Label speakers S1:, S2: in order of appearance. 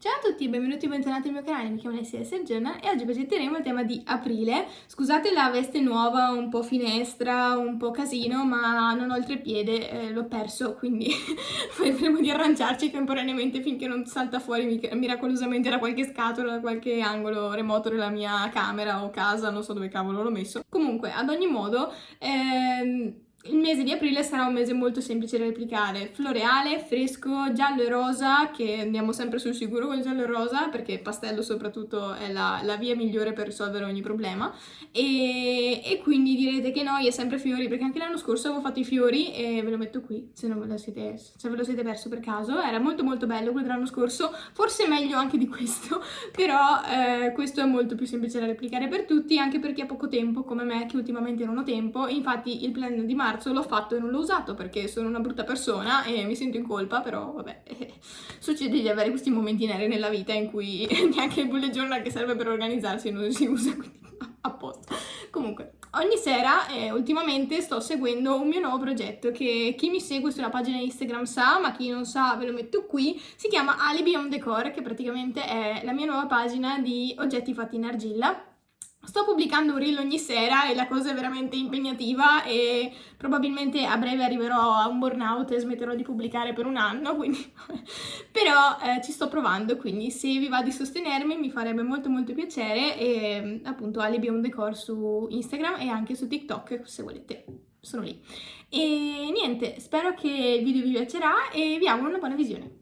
S1: Ciao a tutti, benvenuti e bentornati al mio canale, mi chiamo Alessia Sergiana e oggi presenteremo il tema di aprile. Scusate la veste nuova, un po' finestra, un po' casino, ma non ho il treppiede, l'ho perso, quindi vedremo di arrangiarci temporaneamente finché non salta fuori miracolosamente da qualche scatola, da qualche angolo remoto della mia camera o casa, non so dove cavolo l'ho messo. Comunque, ad ogni modo, il mese di aprile sarà un mese molto semplice da replicare, floreale, fresco, giallo e rosa, che andiamo sempre sul sicuro con il giallo e rosa, perché pastello soprattutto è la via migliore per risolvere ogni problema, e quindi direte che no, è sempre fiori, perché anche l'anno scorso avevo fatto i fiori, e ve lo metto qui, se ve lo siete perso per caso, era molto molto bello quello dell'anno scorso, forse meglio anche di questo, però questo è molto più semplice da replicare per tutti, anche perché ha poco tempo, come me, che ultimamente non ho tempo, infatti il plan di marzo l'ho fatto e non l'ho usato perché sono una brutta persona e mi sento in colpa, però vabbè, succede di avere questi momenti neri nella vita in cui neanche il bullet journal che serve per organizzarsi non si usa, quindi a posto. Comunque, ogni sera ultimamente sto seguendo un mio nuovo progetto che chi mi segue sulla pagina Instagram sa, ma chi non sa ve lo metto qui, si chiama Alibi Home Decor, che praticamente è la mia nuova pagina di oggetti fatti in argilla. Sto pubblicando un reel ogni sera e la cosa è veramente impegnativa e probabilmente a breve arriverò a un burnout e smetterò di pubblicare per un anno, quindi però ci sto provando, quindi se vi va di sostenermi mi farebbe molto molto piacere e appunto Alibi Home Decor su Instagram e anche su TikTok se volete, sono lì. E niente, spero che il video vi piacerà e vi auguro una buona visione.